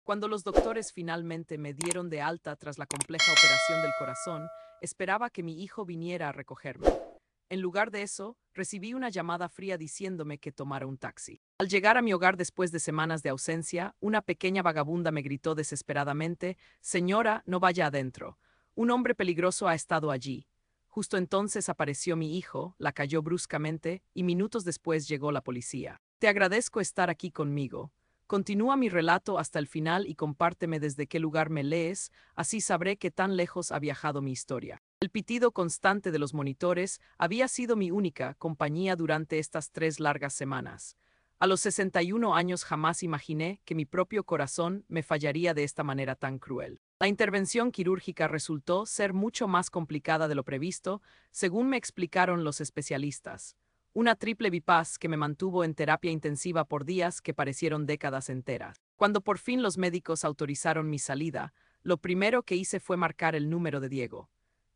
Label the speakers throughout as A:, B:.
A: Cuando los doctores finalmente me dieron de alta tras la compleja operación del corazón, esperaba que mi hijo viniera a recogerme. En lugar de eso, recibí una llamada fría diciéndome que tomara un taxi. Al llegar a mi hogar después de semanas de ausencia, una pequeña vagabunda me gritó desesperadamente: «Señora, no vaya adentro. Un hombre peligroso ha estado allí». Justo entonces apareció mi hijo, la cayó bruscamente y minutos después llegó la policía. Te agradezco estar aquí conmigo. Continúa mi relato hasta el final y compárteme desde qué lugar me lees, así sabré qué tan lejos ha viajado mi historia. El pitido constante de los monitores había sido mi única compañía durante estas 3 largas semanas. A los 61 años jamás imaginé que mi propio corazón me fallaría de esta manera tan cruel. La intervención quirúrgica resultó ser mucho más complicada de lo previsto, según me explicaron los especialistas. Una triple bypass que me mantuvo en terapia intensiva por días que parecieron décadas enteras. Cuando por fin los médicos autorizaron mi salida, lo primero que hice fue marcar el número de Diego.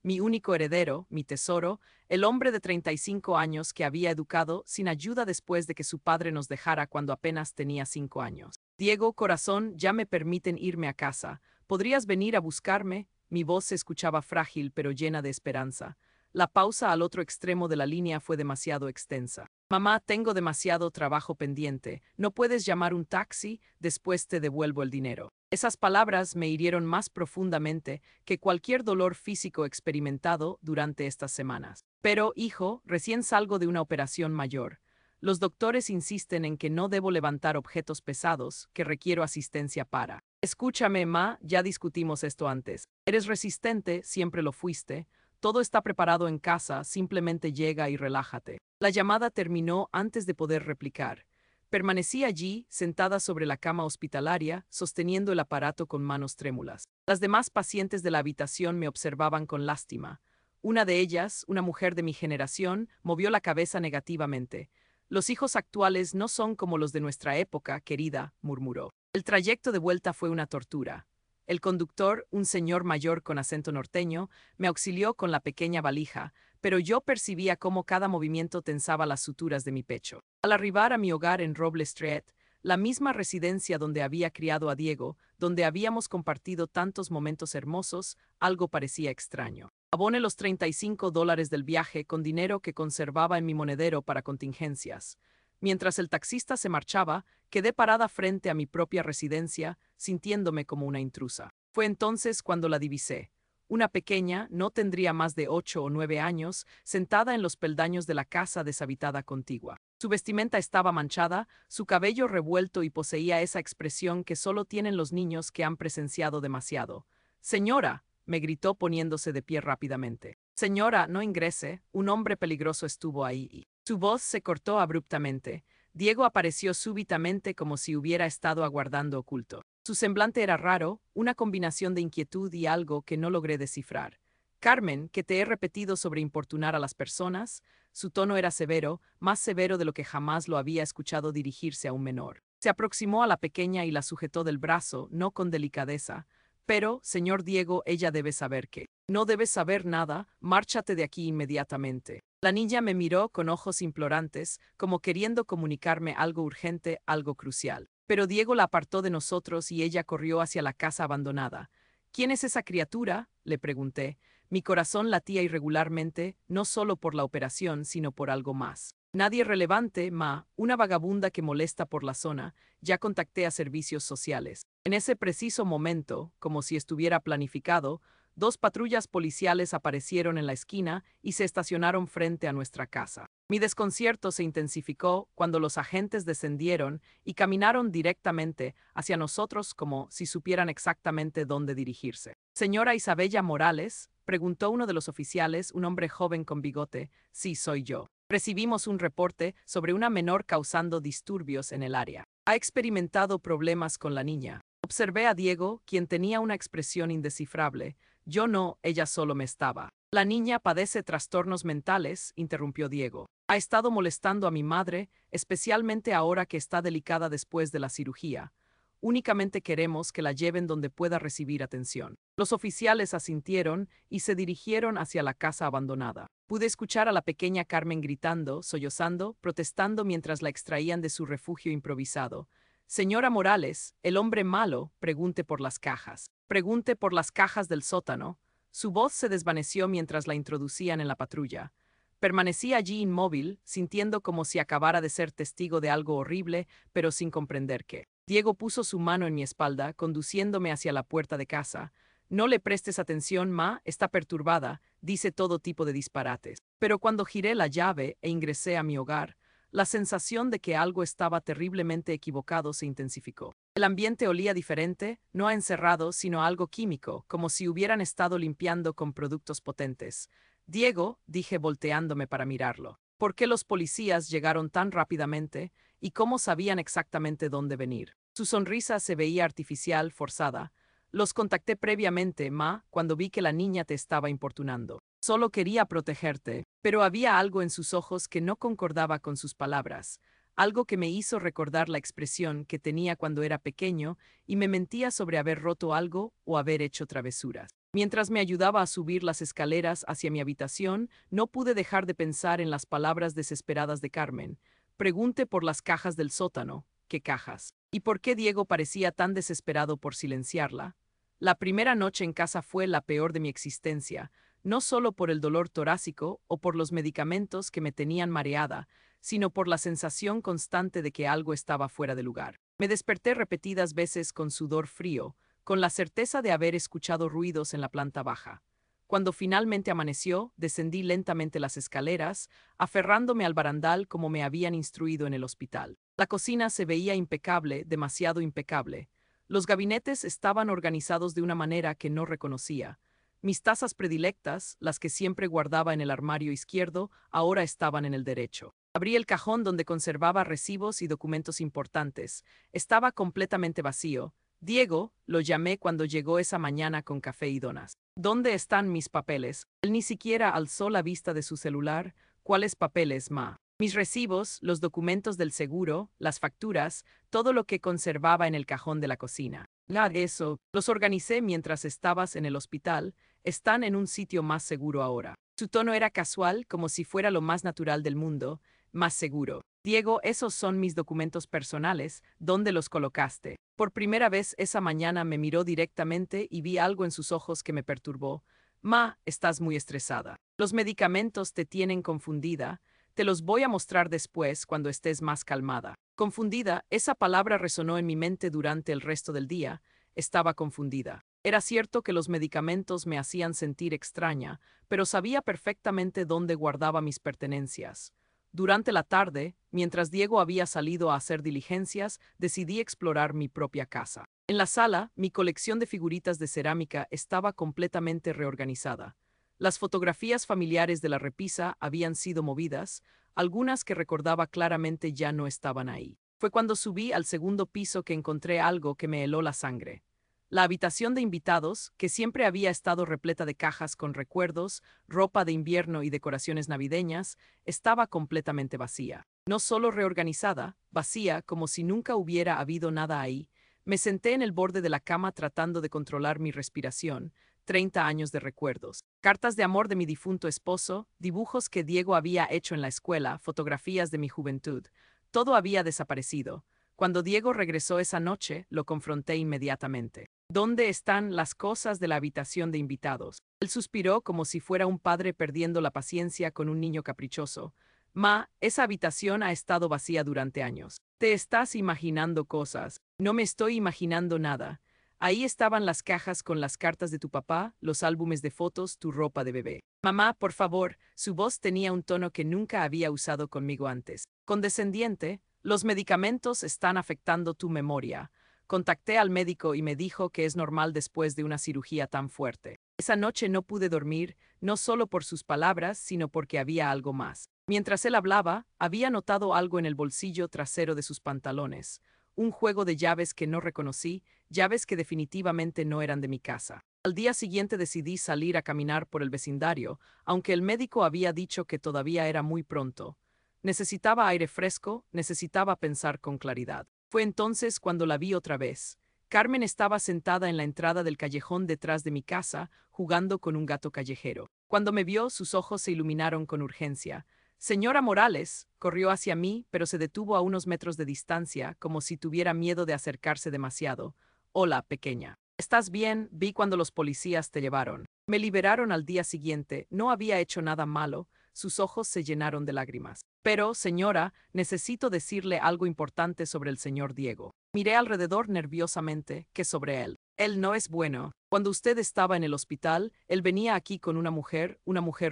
A: Mi único heredero, mi tesoro, el hombre de 35 años que había educado sin ayuda después de que su padre nos dejara cuando apenas tenía 5 años. Diego, corazón, ya me permiten irme a casa. ¿Podrías venir a buscarme? Mi voz se escuchaba frágil pero llena de esperanza. La pausa al otro extremo de la línea fue demasiado extensa. Mamá, tengo demasiado trabajo pendiente. ¿No puedes llamar un taxi? Después te devuelvo el dinero. Esas palabras me hirieron más profundamente que cualquier dolor físico experimentado durante estas semanas. Pero, hijo, recién salgo de una operación mayor. Los doctores insisten en que no debo levantar objetos pesados, que requiero asistencia para. Escúchame, ma, ya discutimos esto antes. Eres resistente, siempre lo fuiste. Todo está preparado en casa, simplemente llega y relájate. La llamada terminó antes de poder replicar. Permanecí allí, sentada sobre la cama hospitalaria, sosteniendo el aparato con manos trémulas. Las demás pacientes de la habitación me observaban con lástima. Una de ellas, una mujer de mi generación, movió la cabeza negativamente. Los hijos actuales no son como los de nuestra época, querida, murmuró. El trayecto de vuelta fue una tortura. El conductor, un señor mayor con acento norteño, me auxilió con la pequeña valija, pero yo percibía cómo cada movimiento tensaba las suturas de mi pecho. Al arribar a mi hogar en Roble Street, la misma residencia donde había criado a Diego, donde habíamos compartido tantos momentos hermosos, algo parecía extraño. Aboné los $35 del viaje con dinero que conservaba en mi monedero para contingencias. Mientras el taxista se marchaba, quedé parada frente a mi propia residencia, sintiéndome como una intrusa. Fue entonces cuando la divisé. Una pequeña, no tendría más de 8 o 9 años, sentada en los peldaños de la casa deshabitada contigua. Su vestimenta estaba manchada, su cabello revuelto y poseía esa expresión que solo tienen los niños que han presenciado demasiado. «Señora», me gritó poniéndose de pie rápidamente. «Señora, no ingrese, un hombre peligroso estuvo ahí». Su voz se cortó abruptamente. Diego apareció súbitamente como si hubiera estado aguardando oculto. Su semblante era raro, una combinación de inquietud y algo que no logré descifrar. «Carmen, que te he repetido sobre importunar a las personas». Su tono era severo, más severo de lo que jamás lo había escuchado dirigirse a un menor. Se aproximó a la pequeña y la sujetó del brazo, no con delicadeza. «Pero, señor Diego, ella debe saber que. No debes saber nada, márchate de aquí inmediatamente». La niña me miró con ojos implorantes, como queriendo comunicarme algo urgente, algo crucial. Pero Diego la apartó de nosotros y ella corrió hacia la casa abandonada. «¿Quién es esa criatura?», le pregunté. Mi corazón latía irregularmente, no solo por la operación, sino por algo más. «Nadie relevante, ma, una vagabunda que molesta por la zona. Ya contacté a servicios sociales». En ese preciso momento, como si estuviera planificado, 2 patrullas policiales aparecieron en la esquina y se estacionaron frente a nuestra casa. Mi desconcierto se intensificó cuando los agentes descendieron y caminaron directamente hacia nosotros como si supieran exactamente dónde dirigirse. «¿Señora Isabella Morales?», preguntó uno de los oficiales, un hombre joven con bigote. «Sí, soy yo. Recibimos un reporte sobre una menor causando disturbios en el área. Ha experimentado problemas con la niña». Observé a Diego, quien tenía una expresión indescifrable. «Yo no, ella solo me estaba». «La niña padece trastornos mentales», interrumpió Diego. «Ha estado molestando a mi madre, especialmente ahora que está delicada después de la cirugía. Únicamente queremos que la lleven donde pueda recibir atención». Los oficiales asintieron y se dirigieron hacia la casa abandonada. Pude escuchar a la pequeña Carmen gritando, sollozando, protestando mientras la extraían de su refugio improvisado. Señora Morales, el hombre malo, pregunte por las cajas. Pregunte por las cajas del sótano. Su voz se desvaneció mientras la introducían en la patrulla. Permanecí allí inmóvil, sintiendo como si acabara de ser testigo de algo horrible, pero sin comprender qué. Diego puso su mano en mi espalda, conduciéndome hacia la puerta de casa. No le prestes atención, Ma, está perturbada, dice todo tipo de disparates. Pero cuando giré la llave e ingresé a mi hogar, la sensación de que algo estaba terriblemente equivocado se intensificó. El ambiente olía diferente, no a encerrado, sino a algo químico, como si hubieran estado limpiando con productos potentes. Diego, dije volteándome para mirarlo. ¿Por qué los policías llegaron tan rápidamente y cómo sabían exactamente dónde venir? Su sonrisa se veía artificial, forzada. Los contacté previamente, Ma, cuando vi que la niña te estaba importunando. Solo quería protegerte, pero había algo en sus ojos que no concordaba con sus palabras, algo que me hizo recordar la expresión que tenía cuando era pequeño y me mentía sobre haber roto algo o haber hecho travesuras. Mientras me ayudaba a subir las escaleras hacia mi habitación, no pude dejar de pensar en las palabras desesperadas de Carmen. Pregunte por las cajas del sótano. ¿Qué cajas? ¿Y por qué Diego parecía tan desesperado por silenciarla? La primera noche en casa fue la peor de mi existencia, no solo por el dolor torácico o por los medicamentos que me tenían mareada, sino por la sensación constante de que algo estaba fuera de lugar. Me desperté repetidas veces con sudor frío, con la certeza de haber escuchado ruidos en la planta baja. Cuando finalmente amaneció, descendí lentamente las escaleras, aferrándome al barandal como me habían instruido en el hospital. La cocina se veía impecable, demasiado impecable. Los gabinetes estaban organizados de una manera que no reconocía. Mis tazas predilectas, las que siempre guardaba en el armario izquierdo, ahora estaban en el derecho. Abrí el cajón donde conservaba recibos y documentos importantes. Estaba completamente vacío. Diego, lo llamé cuando llegó esa mañana con café y donas. ¿Dónde están mis papeles? Él ni siquiera alzó la vista de su celular. ¿Cuáles papeles, Ma? Mis recibos, los documentos del seguro, las facturas, todo lo que conservaba en el cajón de la cocina. Nada de eso, los organicé mientras estabas en el hospital, están en un sitio más seguro ahora. Su tono era casual, como si fuera lo más natural del mundo, más seguro. Diego, esos son mis documentos personales, ¿dónde los colocaste? Por primera vez esa mañana me miró directamente y vi algo en sus ojos que me perturbó. Ma, estás muy estresada. Los medicamentos te tienen confundida. Te los voy a mostrar después cuando estés más calmada. Confundida, esa palabra resonó en mi mente durante el resto del día. Estaba confundida. Era cierto que los medicamentos me hacían sentir extraña, pero sabía perfectamente dónde guardaba mis pertenencias. Durante la tarde, mientras Diego había salido a hacer diligencias, decidí explorar mi propia casa. En la sala, mi colección de figuritas de cerámica estaba completamente reorganizada. Las fotografías familiares de la repisa habían sido movidas, algunas que recordaba claramente ya no estaban ahí. Fue cuando subí al segundo piso que encontré algo que me heló la sangre. La habitación de invitados, que siempre había estado repleta de cajas con recuerdos, ropa de invierno y decoraciones navideñas, estaba completamente vacía. No solo reorganizada, vacía, como si nunca hubiera habido nada ahí. Me senté en el borde de la cama tratando de controlar mi respiración. 30 años de recuerdos. Cartas de amor de mi difunto esposo, dibujos que Diego había hecho en la escuela, fotografías de mi juventud. Todo había desaparecido. Cuando Diego regresó esa noche, lo confronté inmediatamente. ¿Dónde están las cosas de la habitación de invitados? Él suspiró como si fuera un padre perdiendo la paciencia con un niño caprichoso. Ma, esa habitación ha estado vacía durante años. Te estás imaginando cosas. No me estoy imaginando nada. Ahí estaban las cajas con las cartas de tu papá, los álbumes de fotos, tu ropa de bebé. Mamá, por favor, su voz tenía un tono que nunca había usado conmigo antes. Condescendiente, los medicamentos están afectando tu memoria. Contacté al médico y me dijo que es normal después de una cirugía tan fuerte. Esa noche no pude dormir, no solo por sus palabras, sino porque había algo más. Mientras él hablaba, había notado algo en el bolsillo trasero de sus pantalones. Un juego de llaves que no reconocí, llaves que definitivamente no eran de mi casa. Al día siguiente decidí salir a caminar por el vecindario, aunque el médico había dicho que todavía era muy pronto. Necesitaba aire fresco, necesitaba pensar con claridad. Fue entonces cuando la vi otra vez. Carmen estaba sentada en la entrada del callejón detrás de mi casa, jugando con un gato callejero. Cuando me vio, sus ojos se iluminaron con urgencia. Señora Morales, corrió hacia mí, pero se detuvo a unos metros de distancia, como si tuviera miedo de acercarse demasiado. Hola, pequeña. ¿Estás bien? Vi cuando los policías te llevaron. Me liberaron al día siguiente. No había hecho nada malo. Sus ojos se llenaron de lágrimas. Pero, señora, necesito decirle algo importante sobre el señor Diego. Miré alrededor nerviosamente. ¿Qué sobre él? Él no es bueno. Cuando usted estaba en el hospital, él venía aquí con una mujer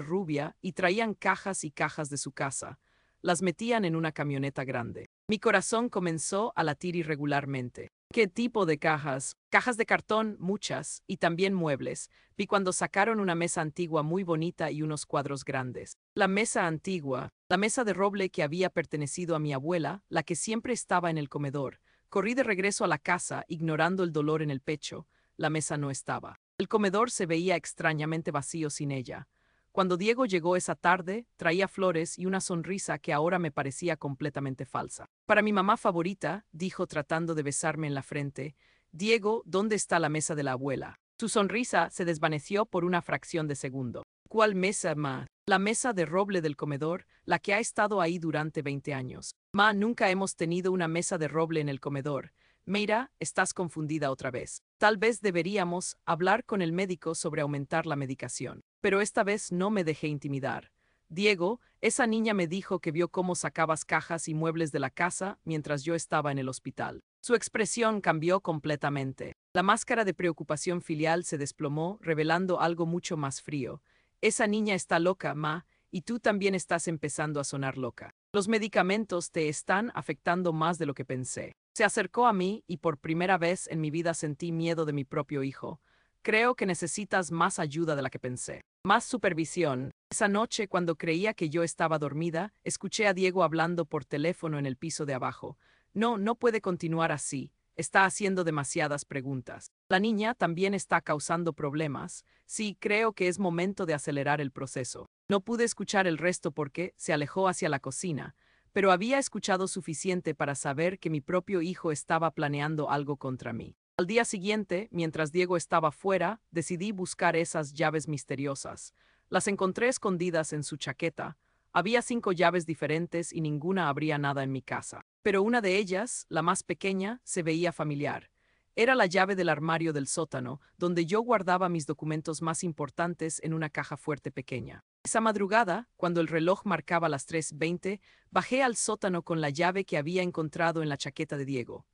A: rubia, y traían cajas y cajas de su casa. Las metían en una camioneta grande. Mi corazón comenzó a latir irregularmente. ¿Qué tipo de cajas? Cajas de cartón, muchas, y también muebles. Vi cuando sacaron una mesa antigua muy bonita y unos cuadros grandes. La mesa antigua, la mesa de roble que había pertenecido a mi abuela, la que siempre estaba en el comedor. Corrí de regreso a la casa, ignorando el dolor en el pecho. La mesa no estaba. El comedor se veía extrañamente vacío sin ella. Cuando Diego llegó esa tarde, traía flores y una sonrisa que ahora me parecía completamente falsa. Para mi mamá favorita, dijo tratando de besarme en la frente, Diego, ¿dónde está la mesa de la abuela? Su sonrisa se desvaneció por una fracción de segundo. ¿Cuál mesa, ma? La mesa de roble del comedor, la que ha estado ahí durante 20 años. Ma, nunca hemos tenido una mesa de roble en el comedor. Mira, estás confundida otra vez. Tal vez deberíamos hablar con el médico sobre aumentar la medicación. Pero esta vez no me dejé intimidar. Diego, esa niña me dijo que vio cómo sacabas cajas y muebles de la casa mientras yo estaba en el hospital. Su expresión cambió completamente. La máscara de preocupación filial se desplomó, revelando algo mucho más frío. Esa niña está loca, ma, y tú también estás empezando a sonar loca. Los medicamentos te están afectando más de lo que pensé. Se acercó a mí y por primera vez en mi vida sentí miedo de mi propio hijo. Creo que necesitas más ayuda de la que pensé. Más supervisión. Esa noche, cuando creía que yo estaba dormida, escuché a Diego hablando por teléfono en el piso de abajo. No, no puede continuar así. Está haciendo demasiadas preguntas. La niña también está causando problemas. Sí, creo que es momento de acelerar el proceso. No pude escuchar el resto porque se alejó hacia la cocina, pero había escuchado suficiente para saber que mi propio hijo estaba planeando algo contra mí. Al día siguiente, mientras Diego estaba fuera, decidí buscar esas llaves misteriosas. Las encontré escondidas en su chaqueta. Había 5 llaves diferentes y ninguna abría nada en mi casa. Pero una de ellas, la más pequeña, se veía familiar. Era la llave del armario del sótano, donde yo guardaba mis documentos más importantes en una caja fuerte pequeña. Esa madrugada, cuando el reloj marcaba las 3:20, bajé al sótano con la llave que había encontrado en la chaqueta de Diego.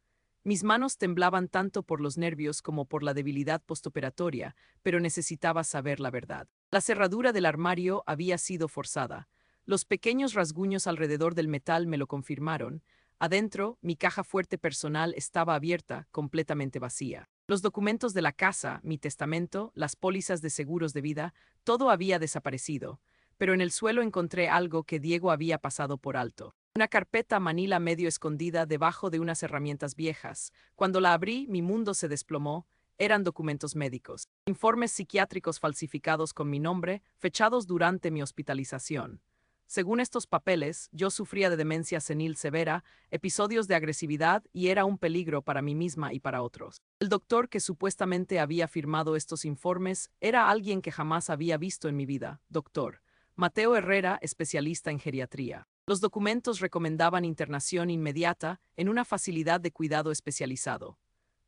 A: Mis manos temblaban tanto por los nervios como por la debilidad postoperatoria, pero necesitaba saber la verdad. La cerradura del armario había sido forzada. Los pequeños rasguños alrededor del metal me lo confirmaron. Adentro, mi caja fuerte personal estaba abierta, completamente vacía. Los documentos de la casa, mi testamento, las pólizas de seguros de vida, todo había desaparecido. Pero en el suelo encontré algo que Diego había pasado por alto. Una carpeta manila medio escondida debajo de unas herramientas viejas. Cuando la abrí, mi mundo se desplomó. Eran documentos médicos, informes psiquiátricos falsificados con mi nombre, fechados durante mi hospitalización. Según estos papeles, yo sufría de demencia senil severa, episodios de agresividad y era un peligro para mí misma y para otros. El doctor que supuestamente había firmado estos informes era alguien que jamás había visto en mi vida, doctor Mateo Herrera, especialista en geriatría. Los documentos recomendaban internación inmediata en una facilidad de cuidado especializado.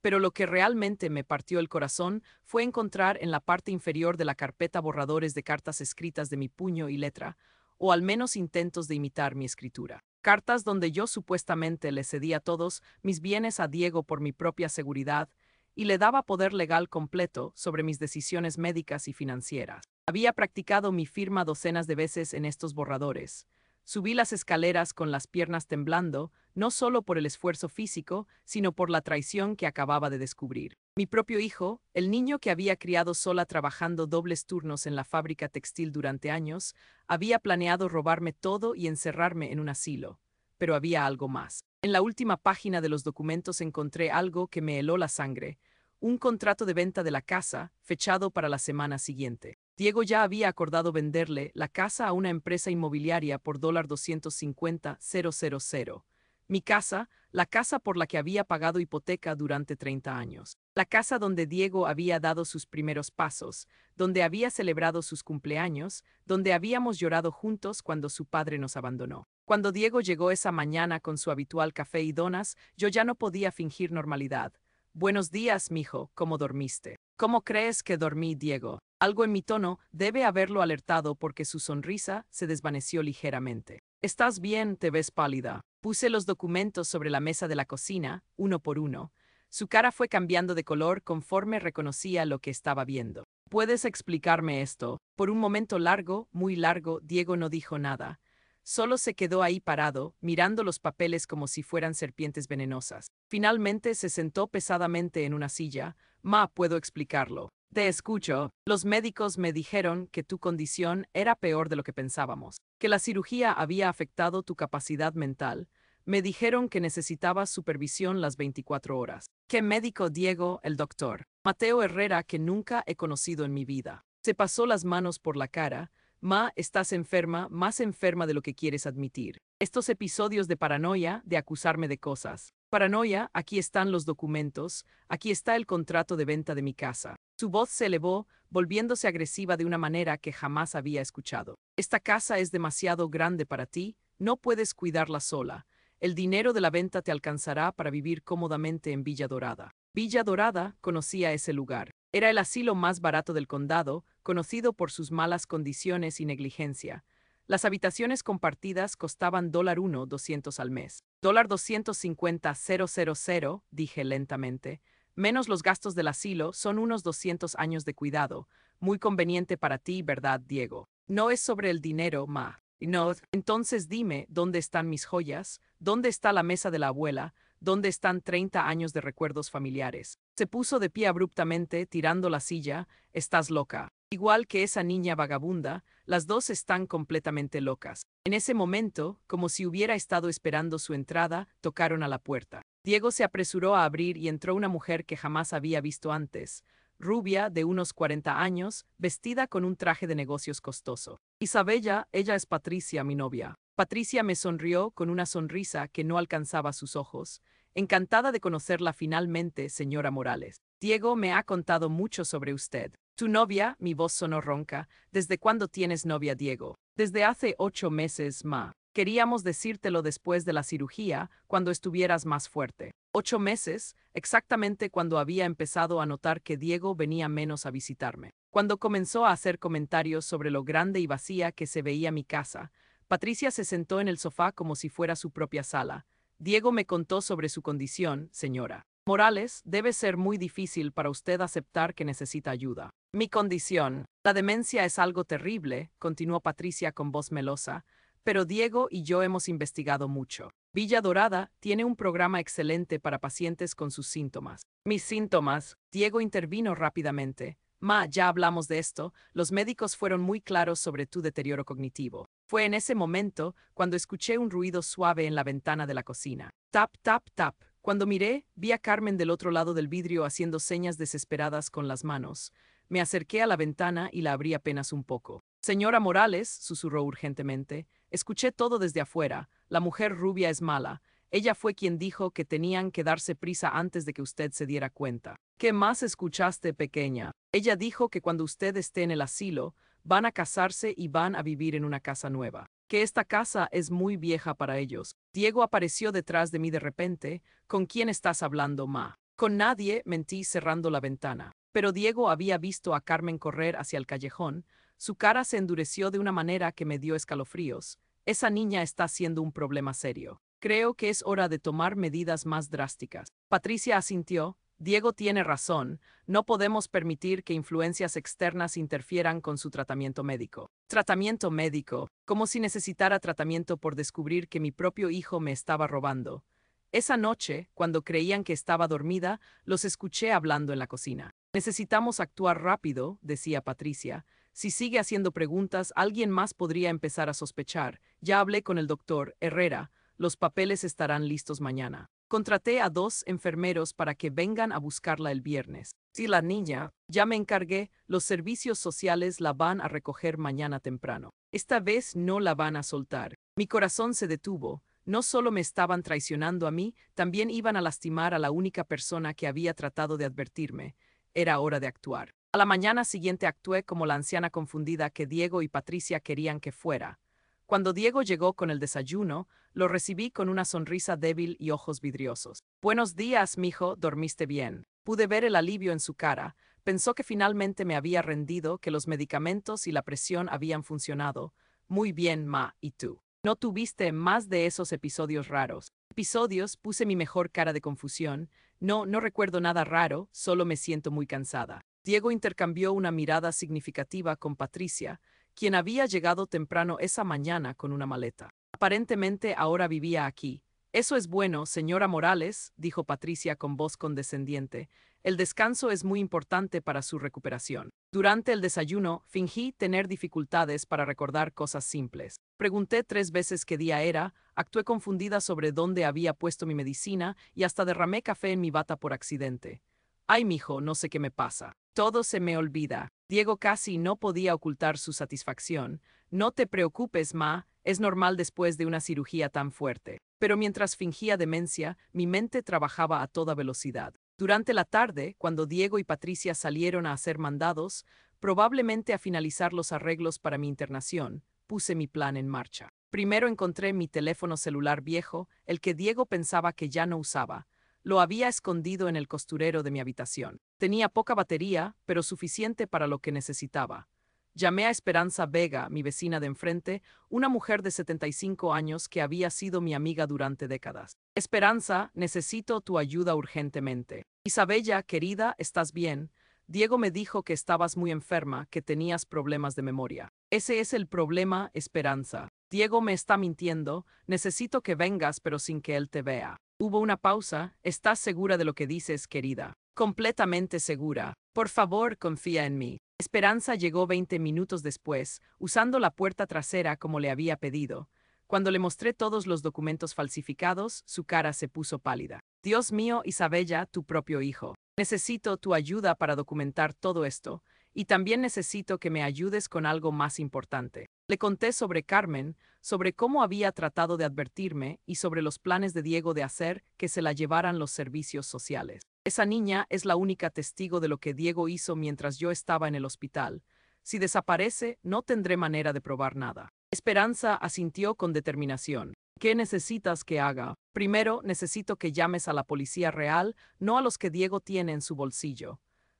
A: Pero lo que realmente me partió el corazón fue encontrar en la parte inferior de la carpeta borradores de cartas escritas de mi puño y letra, o al menos intentos de imitar mi escritura. Cartas donde yo supuestamente le cedía todos mis bienes a Diego por mi propia seguridad y le daba poder legal completo sobre mis decisiones médicas y financieras. Había practicado mi firma docenas de veces en estos borradores. Subí las escaleras con las piernas temblando, no solo por el esfuerzo físico, sino por la traición que acababa de descubrir. Mi propio hijo, el niño que había criado sola trabajando dobles turnos en la fábrica textil durante años, había planeado robarme todo y encerrarme en un asilo. Pero había algo más. En la última página de los documentos encontré algo que me heló la sangre: un contrato de venta de la casa, fechado para la semana siguiente. Diego ya había acordado venderle la casa a una empresa inmobiliaria por $250,000. Mi casa, la casa por la que había pagado hipoteca durante 30 años. La casa donde Diego había dado sus primeros pasos, donde había celebrado sus cumpleaños, donde habíamos llorado juntos cuando su padre nos abandonó. Cuando Diego llegó esa mañana con su habitual café y donas, yo ya no podía fingir normalidad. Buenos días, mijo, ¿cómo dormiste? ¿Cómo crees que dormí, Diego? Algo en mi tono debe haberlo alertado porque su sonrisa se desvaneció ligeramente. ¿Estás bien? Te ves pálida. Puse los documentos sobre la mesa de la cocina, uno por uno. Su cara fue cambiando de color conforme reconocía lo que estaba viendo. ¿Puedes explicarme esto? Por un momento largo, muy largo, Diego no dijo nada. Solo se quedó ahí parado, mirando los papeles como si fueran serpientes venenosas. Finalmente se sentó pesadamente en una silla. Ma, puedo explicarlo. Te escucho. Los médicos me dijeron que tu condición era peor de lo que pensábamos, que la cirugía había afectado tu capacidad mental. Me dijeron que necesitabas supervisión las 24 horas. ¿Qué médico? Diego, el doctor Mateo Herrera, que nunca he conocido en mi vida. Se pasó las manos por la cara. Ma, estás enferma, más enferma de lo que quieres admitir. Estos episodios de paranoia, de acusarme de cosas. Paranoia, aquí están los documentos, aquí está el contrato de venta de mi casa. Su voz se elevó, volviéndose agresiva de una manera que jamás había escuchado. Esta casa es demasiado grande para ti, no puedes cuidarla sola. El dinero de la venta te alcanzará para vivir cómodamente en Villa Dorada. Villa Dorada conocía ese lugar. Era el asilo más barato del condado, conocido por sus malas condiciones y negligencia. Las habitaciones compartidas costaban $1.200 al mes. $250,000, dije lentamente. Menos los gastos del asilo, son unos 200 años de cuidado. Muy conveniente para ti, ¿verdad, Diego? No es sobre el dinero, ma. No, entonces dime, ¿dónde están mis joyas? ¿Dónde está la mesa de la abuela? ¿Dónde están 30 años de recuerdos familiares? Se puso de pie abruptamente, tirando la silla. Estás loca. Igual que esa niña vagabunda, las dos están completamente locas. En ese momento, como si hubiera estado esperando su entrada, tocaron a la puerta. Diego se apresuró a abrir y entró una mujer que jamás había visto antes. Rubia, de unos 40 años, vestida con un traje de negocios costoso. Isabella, ella es Patricia, mi novia. Patricia me sonrió con una sonrisa que no alcanzaba sus ojos. Encantada de conocerla finalmente, señora Morales. Diego me ha contado mucho sobre usted. Tu novia, mi voz sonó ronca. ¿Desde cuándo tienes novia, Diego? Desde hace 8 meses, ma. Queríamos decírtelo después de la cirugía, cuando estuvieras más fuerte. 8 meses, exactamente cuando había empezado a notar que Diego venía menos a visitarme. Cuando comenzó a hacer comentarios sobre lo grande y vacía que se veía mi casa, Patricia se sentó en el sofá como si fuera su propia sala. Diego me contó sobre su condición, señora Morales, debe ser muy difícil para usted aceptar que necesita ayuda. Mi condición. La demencia es algo terrible, continuó Patricia con voz melosa, pero Diego y yo hemos investigado mucho. Villa Dorada tiene un programa excelente para pacientes con sus síntomas. Mis síntomas. Diego intervino rápidamente. Ma, ya hablamos de esto, los médicos fueron muy claros sobre tu deterioro cognitivo. Fue en ese momento cuando escuché un ruido suave en la ventana de la cocina. Tap, tap, tap. Cuando miré, vi a Carmen del otro lado del vidrio haciendo señas desesperadas con las manos. Me acerqué a la ventana y la abrí apenas un poco. Señora Morales, susurró urgentemente, escuché todo desde afuera. La mujer rubia es mala. Ella fue quien dijo que tenían que darse prisa antes de que usted se diera cuenta. ¿Qué más escuchaste, pequeña? Ella dijo que cuando usted esté en el asilo, van a casarse y van a vivir en una casa nueva. Que esta casa es muy vieja para ellos. Diego apareció detrás de mí de repente. ¿Con quién estás hablando, ma? Con nadie, mentí cerrando la ventana. Pero Diego había visto a Carmen correr hacia el callejón. Su cara se endureció de una manera que me dio escalofríos. Esa niña está siendo un problema serio. Creo que es hora de tomar medidas más drásticas. Patricia asintió. Diego tiene razón. No podemos permitir que influencias externas interfieran con su tratamiento médico. Tratamiento médico, como si necesitara tratamiento por descubrir que mi propio hijo me estaba robando. Esa noche, cuando creían que estaba dormida, los escuché hablando en la cocina. Necesitamos actuar rápido, decía Patricia. Si sigue haciendo preguntas, alguien más podría empezar a sospechar. Ya hablé con el doctor Herrera. Los papeles estarán listos mañana. Contraté a 2 enfermeros para que vengan a buscarla el viernes. Si la niña, ya me encargué, los servicios sociales la van a recoger mañana temprano. Esta vez no la van a soltar. Mi corazón se detuvo. No solo me estaban traicionando a mí, también iban a lastimar a la única persona que había tratado de advertirme. Era hora de actuar. A la mañana siguiente actué como la anciana confundida que Diego y Patricia querían que fuera. Cuando Diego llegó con el desayuno, lo recibí con una sonrisa débil y ojos vidriosos. Buenos días, mijo, ¿dormiste bien? Pude ver el alivio en su cara. Pensó que finalmente me había rendido, que los medicamentos y la presión habían funcionado. Muy bien, ma, ¿y tú? ¿No tuviste más de esos episodios raros? Episodios, puse mi mejor cara de confusión. No recuerdo nada raro, solo me siento muy cansada. Diego intercambió una mirada significativa con Patricia, quien había llegado temprano esa mañana con una maleta. Aparentemente ahora vivía aquí. Eso es bueno, señora Morales, dijo Patricia con voz condescendiente. El descanso es muy importante para su recuperación. Durante el desayuno, fingí tener dificultades para recordar cosas simples. Pregunté 3 veces qué día era, actué confundida sobre dónde había puesto mi medicina y hasta derramé café en mi bata por accidente. Ay, mijo, no sé qué me pasa. Todo se me olvida. Diego casi no podía ocultar su satisfacción. No te preocupes, ma, es normal después de una cirugía tan fuerte. Pero mientras fingía demencia, mi mente trabajaba a toda velocidad. Durante la tarde, cuando Diego y Patricia salieron a hacer mandados, probablemente a finalizar los arreglos para mi internación, puse mi plan en marcha. Primero encontré mi teléfono celular viejo, el que Diego pensaba que ya no usaba. Lo había escondido en el costurero de mi habitación. Tenía poca batería, pero suficiente para lo que necesitaba. Llamé a Esperanza Vega, mi vecina de enfrente, una mujer de 75 años que había sido mi amiga durante décadas. Esperanza, necesito tu ayuda urgentemente. Isabella, querida, ¿estás bien? Diego me dijo que estabas muy enferma, que tenías problemas de memoria. Ese es el problema, Esperanza. Diego me está mintiendo, necesito que vengas pero sin que él te vea. Hubo una pausa. ¿Estás segura de lo que dices, querida? Completamente segura. Por favor, confía en mí. Esperanza llegó 20 minutos después, usando la puerta trasera como le había pedido. Cuando le mostré todos los documentos falsificados, su cara se puso pálida. Dios mío, Isabella, tu propio hijo. Necesito tu ayuda para documentar todo esto, y también necesito que me ayudes con algo más importante. Le conté sobre Carmen, sobre cómo había tratado de advertirme y sobre los planes de Diego de hacer que se la llevaran los servicios sociales. Esa niña es la única testigo de lo que Diego hizo mientras yo estaba en el hospital. Si desaparece, no tendré manera de probar nada. Esperanza asintió con determinación. ¿Qué necesitas que haga? Primero, necesito que llames a la policía real, no a los que Diego tiene en su bolsillo.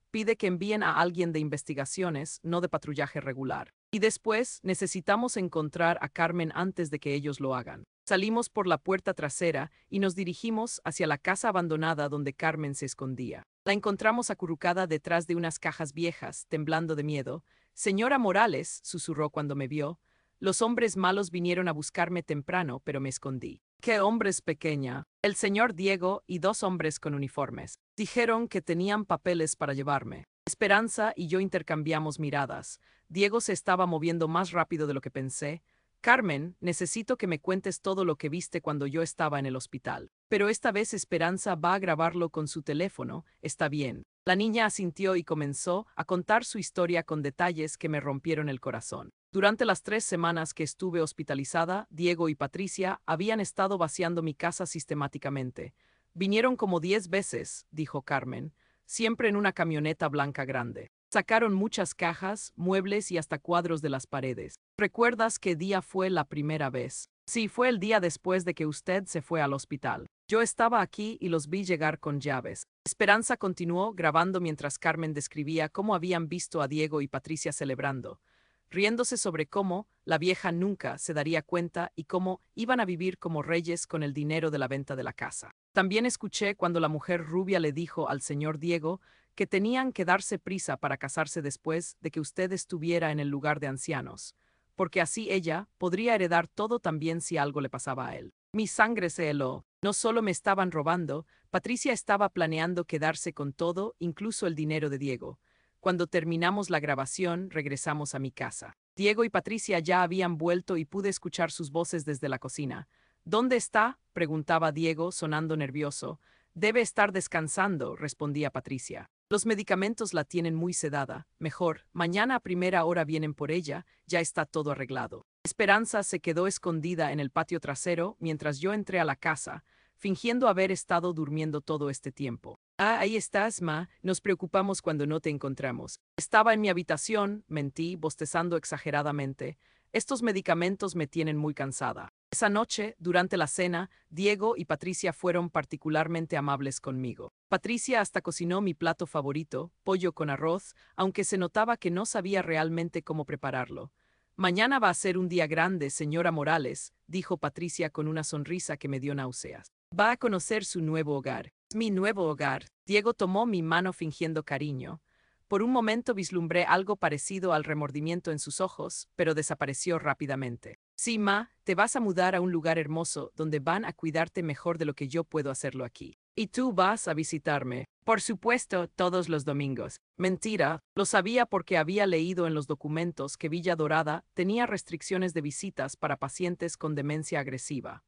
A: Pide que envíen a alguien de investigaciones, no de patrullaje regular. Y después, necesitamos encontrar a Carmen antes de que ellos lo hagan. Salimos por la puerta trasera y nos dirigimos hacia la casa abandonada donde Carmen se escondía. La encontramos acurrucada detrás de unas cajas viejas, temblando de miedo. Señora Morales, susurró cuando me vio. Los hombres malos vinieron a buscarme temprano, pero me escondí. ¿Qué hombres, pequeña? El señor Diego y 2 hombres con uniformes. Dijeron que tenían papeles para llevarme. Esperanza y yo intercambiamos miradas. Diego se estaba moviendo más rápido de lo que pensé. Carmen, necesito que me cuentes todo lo que viste cuando yo estaba en el hospital. Pero esta vez Esperanza va a grabarlo con su teléfono, está bien. La niña asintió y comenzó a contar su historia con detalles que me rompieron el corazón. Durante las 3 semanas que estuve hospitalizada, Diego y Patricia habían estado vaciando mi casa sistemáticamente. Vinieron como 10 veces, dijo Carmen, siempre en una camioneta blanca grande. Sacaron muchas cajas, muebles y hasta cuadros de las paredes. ¿Recuerdas qué día fue la primera vez? Sí, fue el día después de que usted se fue al hospital. Yo estaba aquí y los vi llegar con llaves. Esperanza continuó grabando mientras Carmen describía cómo habían visto a Diego y Patricia celebrando, riéndose sobre cómo la vieja nunca se daría cuenta y cómo iban a vivir como reyes con el dinero de la venta de la casa. También escuché cuando la mujer rubia le dijo al señor Diego que tenían que darse prisa para casarse después de que usted estuviera en el lugar de ancianos, porque así ella podría heredar todo también si algo le pasaba a él. Mi sangre se heló. No solo me estaban robando, Patricia estaba planeando quedarse con todo, incluso el dinero de Diego. Cuando terminamos la grabación, regresamos a mi casa. Diego y Patricia ya habían vuelto y pude escuchar sus voces desde la cocina. ¿Dónde está?, preguntaba Diego, sonando nervioso. Debe estar descansando, respondía Patricia. Los medicamentos la tienen muy sedada. Mejor, mañana a primera hora vienen por ella, ya está todo arreglado. Esperanza se quedó escondida en el patio trasero mientras yo entré a la casa, fingiendo haber estado durmiendo todo este tiempo. Ah, ahí estás, Ma. Nos preocupamos cuando no te encontramos. Estaba en mi habitación, mentí, bostezando exageradamente. Estos medicamentos me tienen muy cansada. Esa noche, durante la cena, Diego y Patricia fueron particularmente amables conmigo. Patricia hasta cocinó mi plato favorito, pollo con arroz, aunque se notaba que no sabía realmente cómo prepararlo. Mañana va a ser un día grande, señora Morales, dijo Patricia con una sonrisa que me dio náuseas. Va a conocer su nuevo hogar. Mi nuevo hogar. Diego tomó mi mano fingiendo cariño. Por un momento vislumbré algo parecido al remordimiento en sus ojos, pero desapareció rápidamente. Sí, Ma, te vas a mudar a un lugar hermoso donde van a cuidarte mejor de lo que yo puedo hacerlo aquí. Y tú vas a visitarme. Por supuesto, todos los domingos. Mentira, lo sabía porque había leído en los documentos que Villa Dorada tenía restricciones de visitas para pacientes con demencia agresiva.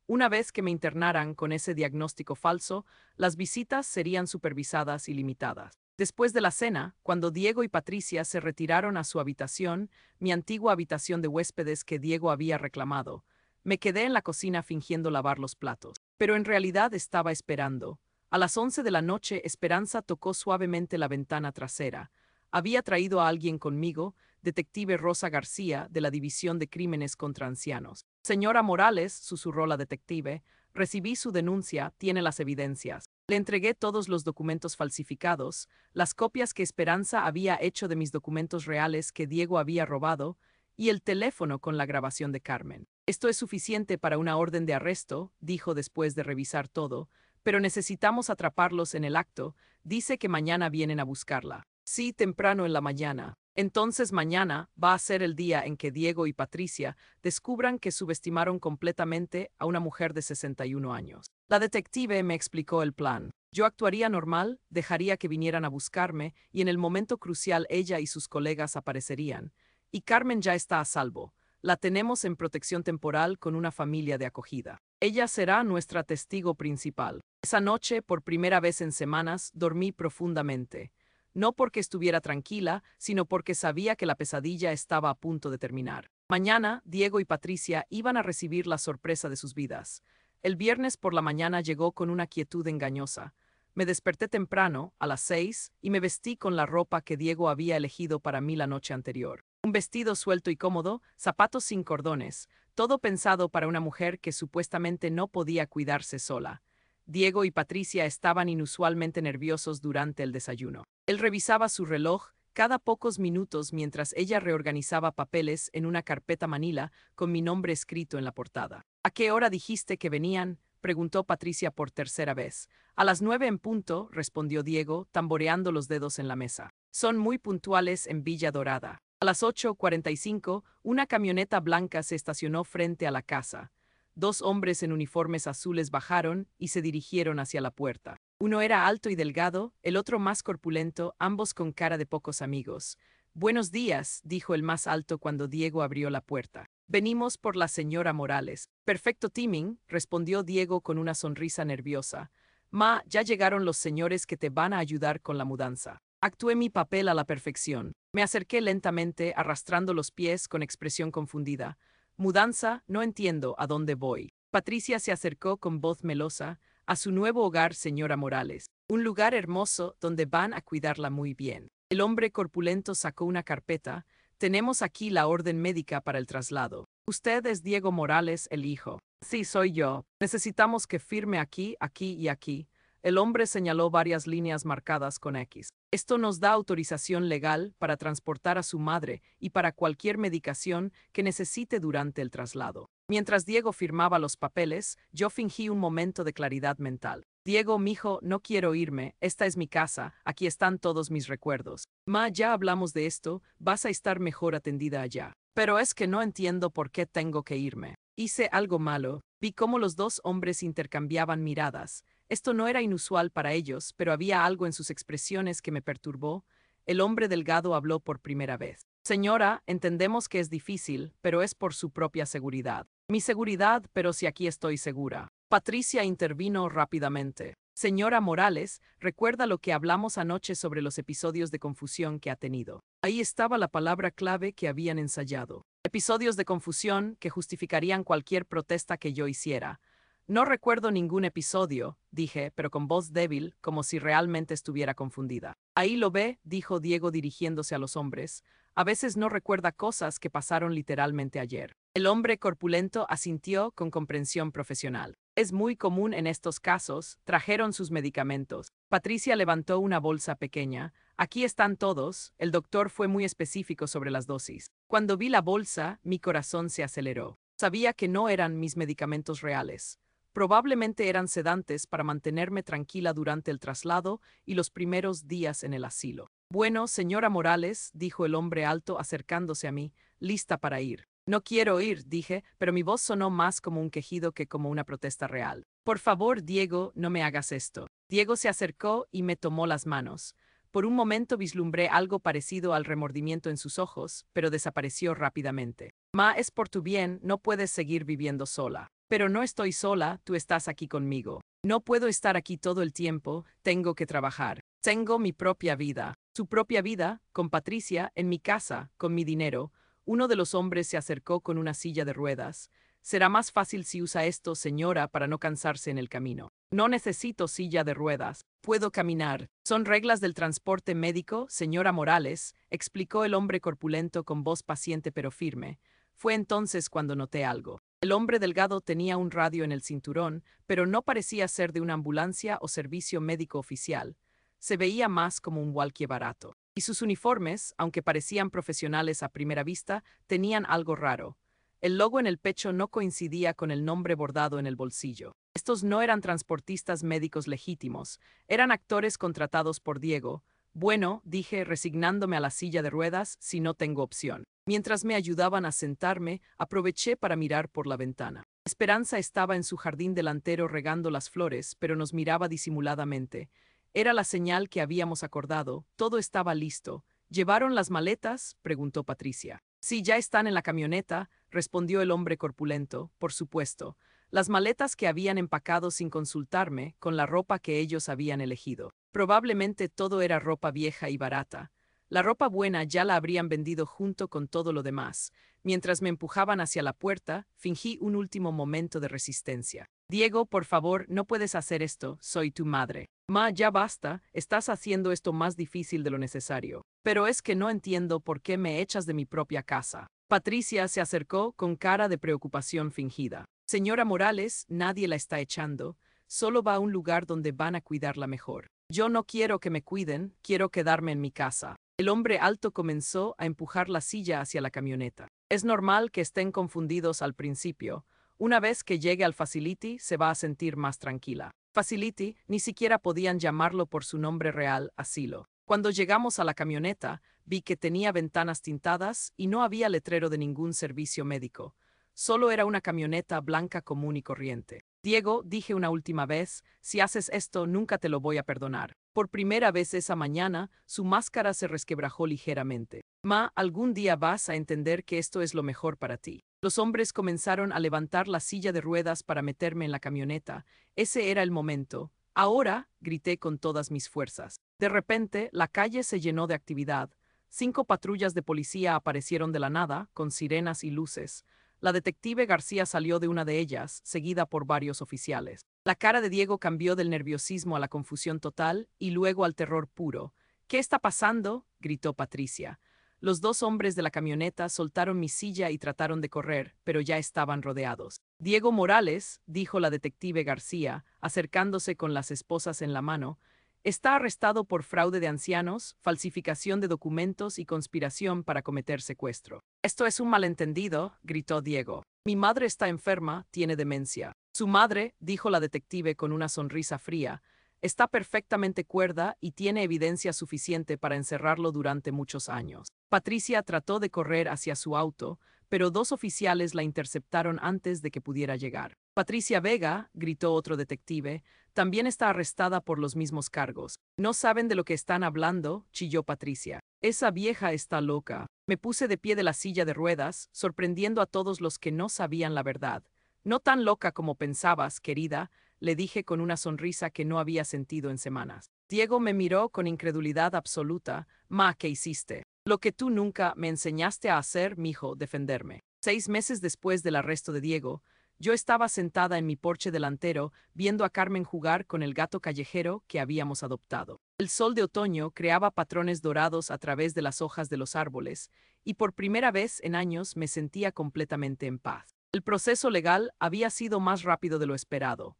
A: Una vez que me internaran con ese diagnóstico falso, las visitas serían supervisadas y limitadas. Después de la cena, cuando Diego y Patricia se retiraron a su habitación, mi antigua habitación de huéspedes que Diego había reclamado, me quedé en la cocina fingiendo lavar los platos. Pero en realidad estaba esperando. A las 11 de la noche, Esperanza tocó suavemente la ventana trasera. Había traído a alguien conmigo, detective Rosa García, de la División de Crímenes contra Ancianos. Señora Morales, susurró la detective, recibí su denuncia, tiene las evidencias. Le entregué todos los documentos falsificados, las copias que Esperanza había hecho de mis documentos reales que Diego había robado, y el teléfono con la grabación de Carmen. Esto es suficiente para una orden de arresto, dijo después de revisar todo, pero necesitamos atraparlos en el acto, dice que mañana vienen a buscarla. Sí, temprano en la mañana. Entonces mañana va a ser el día en que Diego y Patricia descubran que subestimaron completamente a una mujer de 61 años. La detective me explicó el plan. Yo actuaría normal, dejaría que vinieran a buscarme y en el momento crucial ella y sus colegas aparecerían. Y Carmen ya está a salvo. La tenemos en protección temporal con una familia de acogida. Ella será nuestra testigo principal. Esa noche, por primera vez en semanas, dormí profundamente. No porque estuviera tranquila, sino porque sabía que la pesadilla estaba a punto de terminar. Mañana, Diego y Patricia iban a recibir la sorpresa de sus vidas. El viernes por la mañana llegó con una quietud engañosa. Me desperté temprano, a las 6, y me vestí con la ropa que Diego había elegido para mí la noche anterior. Un vestido suelto y cómodo, zapatos sin cordones, todo pensado para una mujer que supuestamente no podía cuidarse sola. Diego y Patricia estaban inusualmente nerviosos durante el desayuno. Él revisaba su reloj cada pocos minutos mientras ella reorganizaba papeles en una carpeta manila con mi nombre escrito en la portada. ¿A qué hora dijiste que venían?, preguntó Patricia por tercera vez. A las 9 en punto, respondió Diego, tamboreando los dedos en la mesa. Son muy puntuales en Villa Dorada. A las 8:45, una camioneta blanca se estacionó frente a la casa. Dos hombres en uniformes azules bajaron y se dirigieron hacia la puerta. Uno era alto y delgado, el otro más corpulento, ambos con cara de pocos amigos. Buenos días, dijo el más alto cuando Diego abrió la puerta. Venimos por la señora Morales. Perfecto timing, respondió Diego con una sonrisa nerviosa. Ma, ya llegaron los señores que te van a ayudar con la mudanza. Actué mi papel a la perfección. Me acerqué lentamente, arrastrando los pies con expresión confundida. Mudanza, no entiendo a dónde voy. Patricia se acercó con voz melosa. A su nuevo hogar, señora Morales. Un lugar hermoso donde van a cuidarla muy bien. El hombre corpulento sacó una carpeta. Tenemos aquí la orden médica para el traslado. Usted es Diego Morales, el hijo. Sí, soy yo. Necesitamos que firme aquí, aquí y aquí. El hombre señaló varias líneas marcadas con X. Esto nos da autorización legal para transportar a su madre y para cualquier medicación que necesite durante el traslado. Mientras Diego firmaba los papeles, yo fingí un momento de claridad mental. Diego, mijo, no quiero irme, esta es mi casa, aquí están todos mis recuerdos. Ma, ya hablamos de esto, vas a estar mejor atendida allá. Pero es que no entiendo por qué tengo que irme. Hice algo malo, vi cómo los dos hombres intercambiaban miradas. Esto no era inusual para ellos, pero había algo en sus expresiones que me perturbó. El hombre delgado habló por primera vez. Señora, entendemos que es difícil, pero es por su propia seguridad. Mi seguridad, pero si aquí estoy segura. Patricia intervino rápidamente. Señora Morales, recuerda lo que hablamos anoche sobre los episodios de confusión que ha tenido. Ahí estaba la palabra clave que habían ensayado. Episodios de confusión que justificarían cualquier protesta que yo hiciera. No recuerdo ningún episodio, dije, pero con voz débil, como si realmente estuviera confundida. Ahí lo ve, dijo Diego dirigiéndose a los hombres. A veces no recuerda cosas que pasaron literalmente ayer. El hombre corpulento asintió con comprensión profesional. Es muy común en estos casos. Trajeron sus medicamentos. Patricia levantó una bolsa pequeña. Aquí están todos. El doctor fue muy específico sobre las dosis. Cuando vi la bolsa, mi corazón se aceleró. Sabía que no eran mis medicamentos reales. Probablemente eran sedantes para mantenerme tranquila durante el traslado y los primeros días en el asilo. Bueno, señora Morales, dijo el hombre alto acercándose a mí, lista para ir. No quiero ir, dije, pero mi voz sonó más como un quejido que como una protesta real. Por favor, Diego, no me hagas esto. Diego se acercó y me tomó las manos. Por un momento vislumbré algo parecido al remordimiento en sus ojos, pero desapareció rápidamente. Ma, es por tu bien, no puedes seguir viviendo sola. Pero no estoy sola, tú estás aquí conmigo. No puedo estar aquí todo el tiempo, tengo que trabajar. Tengo mi propia vida. Su propia vida, con Patricia, en mi casa, con mi dinero. Uno de los hombres se acercó con una silla de ruedas. Será más fácil si usa esto, señora, para no cansarse en el camino. No necesito silla de ruedas. Puedo caminar. Son reglas del transporte médico, señora Morales, explicó el hombre corpulento con voz paciente pero firme. Fue entonces cuando noté algo. El hombre delgado tenía un radio en el cinturón, pero no parecía ser de una ambulancia o servicio médico oficial. Se veía más como un walkie barato. Y sus uniformes, aunque parecían profesionales a primera vista, tenían algo raro. El logo en el pecho no coincidía con el nombre bordado en el bolsillo. Estos no eran transportistas médicos legítimos, eran actores contratados por Diego. Bueno, dije, resignándome a la silla de ruedas si no tengo opción. Mientras me ayudaban a sentarme, aproveché para mirar por la ventana. Esperanza estaba en su jardín delantero regando las flores, pero nos miraba disimuladamente. Era la señal que habíamos acordado, todo estaba listo. ¿Llevaron las maletas?, preguntó Patricia. Sí, ya están en la camioneta, respondió el hombre corpulento, por supuesto. Las maletas que habían empacado sin consultarme, con la ropa que ellos habían elegido. Probablemente todo era ropa vieja y barata. La ropa buena ya la habrían vendido junto con todo lo demás. Mientras me empujaban hacia la puerta, fingí un último momento de resistencia. Diego, por favor, no puedes hacer esto, soy tu madre. Ma, ya basta, estás haciendo esto más difícil de lo necesario. Pero es que no entiendo por qué me echas de mi propia casa. Patricia se acercó con cara de preocupación fingida. Señora Morales, nadie la está echando, solo va a un lugar donde van a cuidarla mejor. Yo no quiero que me cuiden, quiero quedarme en mi casa. El hombre alto comenzó a empujar la silla hacia la camioneta. Es normal que estén confundidos al principio. Una vez que llegue al facility, se va a sentir más tranquila. Facility, ni siquiera podían llamarlo por su nombre real, asilo. Cuando llegamos a la camioneta, vi que tenía ventanas tintadas y no había letrero de ningún servicio médico. Solo era una camioneta blanca común y corriente. Diego, dije una última vez, si haces esto nunca te lo voy a perdonar. Por primera vez esa mañana, su máscara se resquebrajó ligeramente. Ma, algún día vas a entender que esto es lo mejor para ti. Los hombres comenzaron a levantar la silla de ruedas para meterme en la camioneta. Ese era el momento. Ahora, grité con todas mis fuerzas. De repente, la calle se llenó de actividad. 5 patrullas de policía aparecieron de la nada, con sirenas y luces. La detective García salió de una de ellas, seguida por varios oficiales. La cara de Diego cambió del nerviosismo a la confusión total y luego al terror puro. ¿Qué está pasando?, gritó Patricia. Los 2 hombres de la camioneta soltaron mi silla y trataron de correr, pero ya estaban rodeados. Diego Morales, dijo la detective García, acercándose con las esposas en la mano, está arrestado por fraude de ancianos, falsificación de documentos y conspiración para cometer secuestro. Esto es un malentendido, gritó Diego. Mi madre está enferma, tiene demencia. Su madre, dijo la detective con una sonrisa fría, está perfectamente cuerda y tiene evidencia suficiente para encerrarlo durante muchos años. Patricia trató de correr hacia su auto, pero 2 oficiales la interceptaron antes de que pudiera llegar. Patricia Vega, gritó otro detective, también está arrestada por los mismos cargos. No saben de lo que están hablando, chilló Patricia. Esa vieja está loca. Me puse de pie de la silla de ruedas, sorprendiendo a todos los que no sabían la verdad. No tan loca como pensabas, querida. le dije con una sonrisa que no había sentido en semanas. Diego me miró con incredulidad absoluta. Ma, ¿qué hiciste? Lo que tú nunca me enseñaste a hacer, mijo, defenderme. 6 meses después del arresto de Diego, yo estaba sentada en mi porche delantero viendo a Carmen jugar con el gato callejero que habíamos adoptado. El sol de otoño creaba patrones dorados a través de las hojas de los árboles, y por primera vez en años me sentía completamente en paz. El proceso legal había sido más rápido de lo esperado.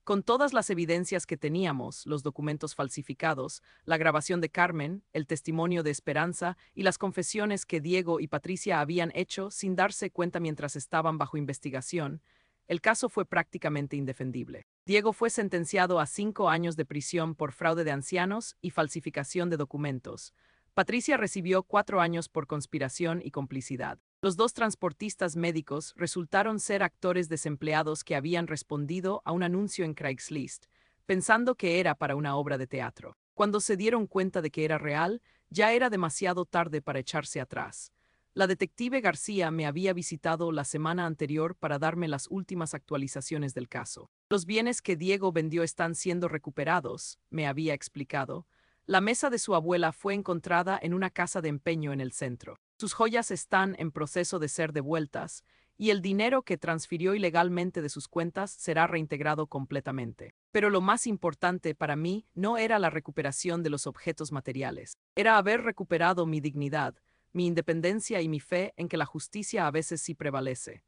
A: Con todas las evidencias que teníamos, los documentos falsificados, la grabación de Carmen, el testimonio de Esperanza y las confesiones que Diego y Patricia habían hecho sin darse cuenta mientras estaban bajo investigación, el caso fue prácticamente indefendible. Diego fue sentenciado a 5 años de prisión por fraude de ancianos y falsificación de documentos. Patricia recibió 4 años por conspiración y complicidad. Los dos transportistas médicos resultaron ser actores desempleados que habían respondido a un anuncio en Craigslist, pensando que era para una obra de teatro. Cuando se dieron cuenta de que era real, ya era demasiado tarde para echarse atrás. La detective García me había visitado la semana anterior para darme las últimas actualizaciones del caso. Los bienes que Diego vendió están siendo recuperados, me había explicado. La mesa de su abuela fue encontrada en una casa de empeño en el centro. Sus joyas están en proceso de ser devueltas, y el dinero que transfirió ilegalmente de sus cuentas será reintegrado completamente. Pero lo más importante para mí no era la recuperación de los objetos materiales, era haber recuperado mi dignidad, mi independencia y mi fe en que la justicia a veces sí prevalece.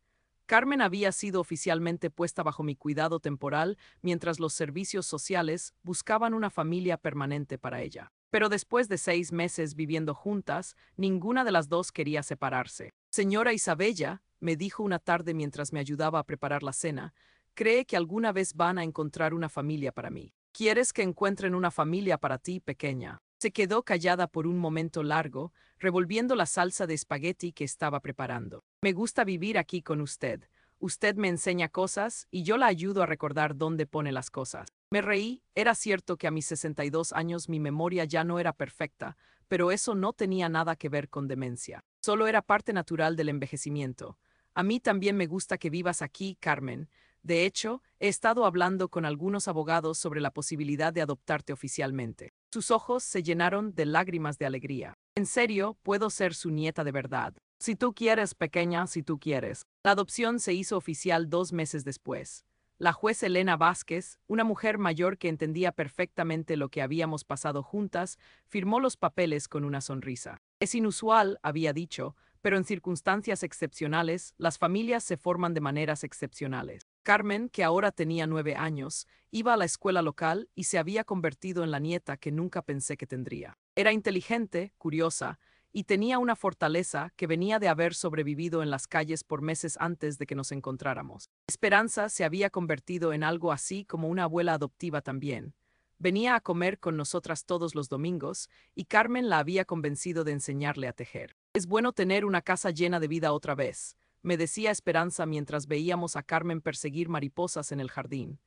A: Carmen había sido oficialmente puesta bajo mi cuidado temporal mientras los servicios sociales buscaban una familia permanente para ella. Pero después de 6 meses viviendo juntas, ninguna de las dos quería separarse. Señora Isabella, me dijo una tarde mientras me ayudaba a preparar la cena, cree que alguna vez van a encontrar una familia para mí. ¿Quieres que encuentren una familia para ti, pequeña? Se quedó callada por un momento largo, revolviendo la salsa de espagueti que estaba preparando. Me gusta vivir aquí con usted. Usted me enseña cosas y yo la ayudo a recordar dónde pone las cosas. Me reí, era cierto que a mis 62 años mi memoria ya no era perfecta, pero eso no tenía nada que ver con demencia. Solo era parte natural del envejecimiento. A mí también me gusta que vivas aquí, Carmen. De hecho, he estado hablando con algunos abogados sobre la posibilidad de adoptarte oficialmente. Sus ojos se llenaron de lágrimas de alegría. En serio, puedo ser su nieta de verdad. Si tú quieres, pequeña, si tú quieres. La adopción se hizo oficial 2 meses después. La juez Elena Vázquez, una mujer mayor que entendía perfectamente lo que habíamos pasado juntas, firmó los papeles con una sonrisa. Es inusual, había dicho, pero en circunstancias excepcionales, las familias se forman de maneras excepcionales. Carmen, que ahora tenía 9 años, iba a la escuela local y se había convertido en la nieta que nunca pensé que tendría. Era inteligente, curiosa, y tenía una fortaleza que venía de haber sobrevivido en las calles por meses antes de que nos encontráramos. Esperanza se había convertido en algo así como una abuela adoptiva también. Venía a comer con nosotras todos los domingos, y Carmen la había convencido de enseñarle a tejer. Es bueno tener una casa llena de vida otra vez, me decía Esperanza mientras veíamos a Carmen perseguir mariposas en el jardín.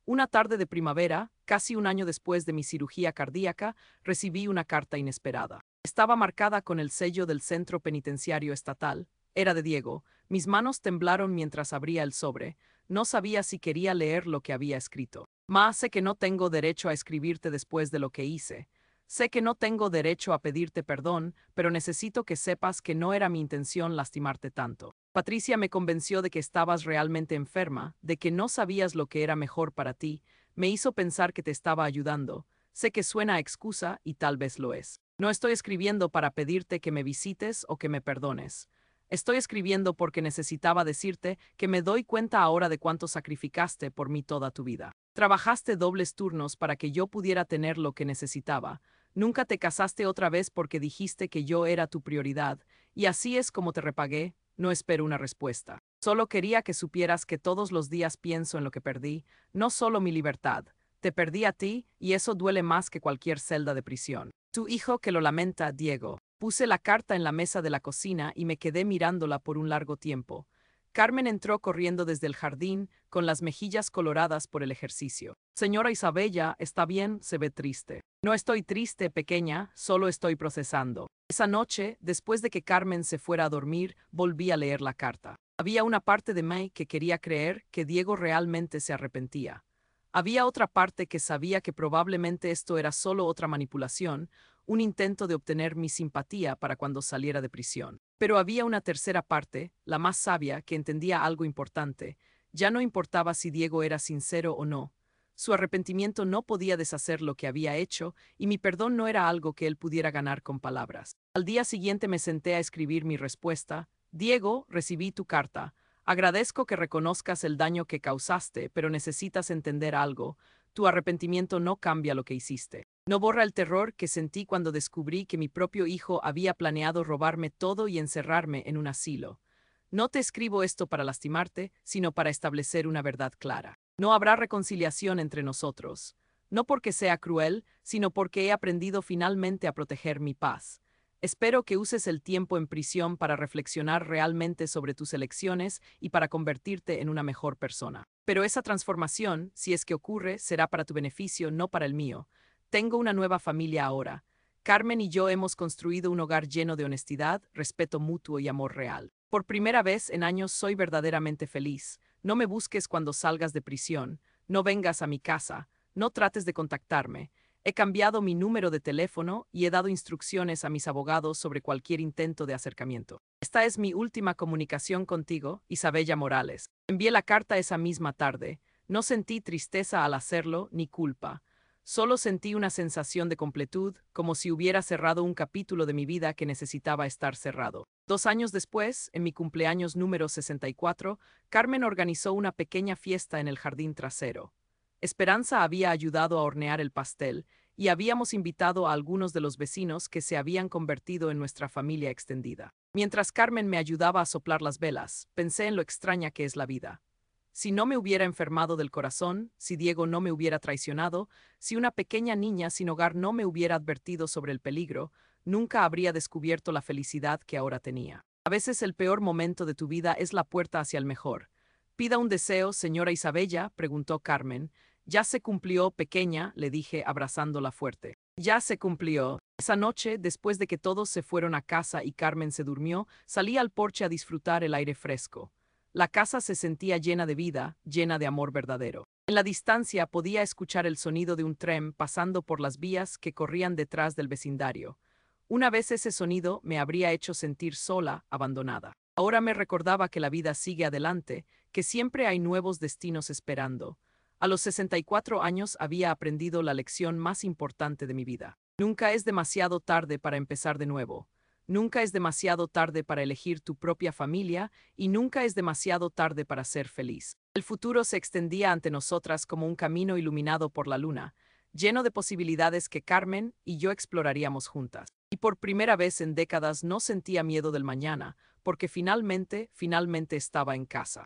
A: Una tarde de primavera, casi un año después de mi cirugía cardíaca, recibí una carta inesperada. Estaba marcada con el sello del Centro Penitenciario Estatal. Era de Diego. Mis manos temblaron mientras abría el sobre. No sabía si quería leer lo que había escrito. Ma, sé que no tengo derecho a escribirte después de lo que hice. Sé que no tengo derecho a pedirte perdón, pero necesito que sepas que no era mi intención lastimarte tanto. Patricia me convenció de que estabas realmente enferma, de que no sabías lo que era mejor para ti, me hizo pensar que te estaba ayudando. Sé que suena a excusa y tal vez lo es. No estoy escribiendo para pedirte que me visites o que me perdones. Estoy escribiendo porque necesitaba decirte que me doy cuenta ahora de cuánto sacrificaste por mí toda tu vida. Trabajaste dobles turnos para que yo pudiera tener lo que necesitaba. Nunca te casaste otra vez porque dijiste que yo era tu prioridad, y así es como te repagué. No espero una respuesta. Solo quería que supieras que todos los días pienso en lo que perdí, no solo mi libertad. Te perdí a ti, y eso duele más que cualquier celda de prisión. Tu hijo que lo lamenta, Diego. Puse la carta en la mesa de la cocina y me quedé mirándola por un largo tiempo. Carmen entró corriendo desde el jardín, con las mejillas coloradas por el ejercicio. Señora Isabella, ¿está bien? Se ve triste. No estoy triste, pequeña, solo estoy procesando. Esa noche, después de que Carmen se fuera a dormir, volví a leer la carta. Había una parte de mí que quería creer que Diego realmente se arrepentía. Había otra parte que sabía que probablemente esto era solo otra manipulación, un intento de obtener mi simpatía para cuando saliera de prisión. Pero había una tercera parte, la más sabia, que entendía algo importante. Ya no importaba si Diego era sincero o no. Su arrepentimiento no podía deshacer lo que había hecho, y mi perdón no era algo que él pudiera ganar con palabras. Al día siguiente me senté a escribir mi respuesta. Diego, recibí tu carta. Agradezco que reconozcas el daño que causaste, pero necesitas entender algo. Tu arrepentimiento no cambia lo que hiciste. No borra el terror que sentí cuando descubrí que mi propio hijo había planeado robarme todo y encerrarme en un asilo. No te escribo esto para lastimarte, sino para establecer una verdad clara. No habrá reconciliación entre nosotros. No porque sea cruel, sino porque he aprendido finalmente a proteger mi paz. Espero que uses el tiempo en prisión para reflexionar realmente sobre tus elecciones y para convertirte en una mejor persona. Pero esa transformación, si es que ocurre, será para tu beneficio, no para el mío. Tengo una nueva familia ahora. Carmen y yo hemos construido un hogar lleno de honestidad, respeto mutuo y amor real. Por primera vez en años soy verdaderamente feliz. No me busques cuando salgas de prisión. No vengas a mi casa. No trates de contactarme. He cambiado mi número de teléfono y he dado instrucciones a mis abogados sobre cualquier intento de acercamiento. Esta es mi última comunicación contigo, Isabella Morales. Envié la carta esa misma tarde. No sentí tristeza al hacerlo, ni culpa. Solo sentí una sensación de completud, como si hubiera cerrado un capítulo de mi vida que necesitaba estar cerrado. 2 años después, en mi cumpleaños número 64, Carmen organizó una pequeña fiesta en el jardín trasero. Esperanza había ayudado a hornear el pastel y habíamos invitado a algunos de los vecinos que se habían convertido en nuestra familia extendida. Mientras Carmen me ayudaba a soplar las velas, pensé en lo extraña que es la vida. Si no me hubiera enfermado del corazón, si Diego no me hubiera traicionado, si una pequeña niña sin hogar no me hubiera advertido sobre el peligro, nunca habría descubierto la felicidad que ahora tenía. A veces el peor momento de tu vida es la puerta hacia el mejor. Pida un deseo, señora Isabella, preguntó Carmen. Ya se cumplió, pequeña, le dije, abrazándola fuerte. Ya se cumplió. Esa noche, después de que todos se fueron a casa y Carmen se durmió, salí al porche a disfrutar el aire fresco. La casa se sentía llena de vida, llena de amor verdadero. En la distancia podía escuchar el sonido de un tren pasando por las vías que corrían detrás del vecindario. Una vez ese sonido me habría hecho sentir sola, abandonada. Ahora me recordaba que la vida sigue adelante, que siempre hay nuevos destinos esperando. A los 64 años había aprendido la lección más importante de mi vida. Nunca es demasiado tarde para empezar de nuevo. Nunca es demasiado tarde para elegir tu propia familia y nunca es demasiado tarde para ser feliz. El futuro se extendía ante nosotras como un camino iluminado por la luna, lleno de posibilidades que Carmen y yo exploraríamos juntas. Y por primera vez en décadas no sentía miedo del mañana, porque finalmente estaba en casa.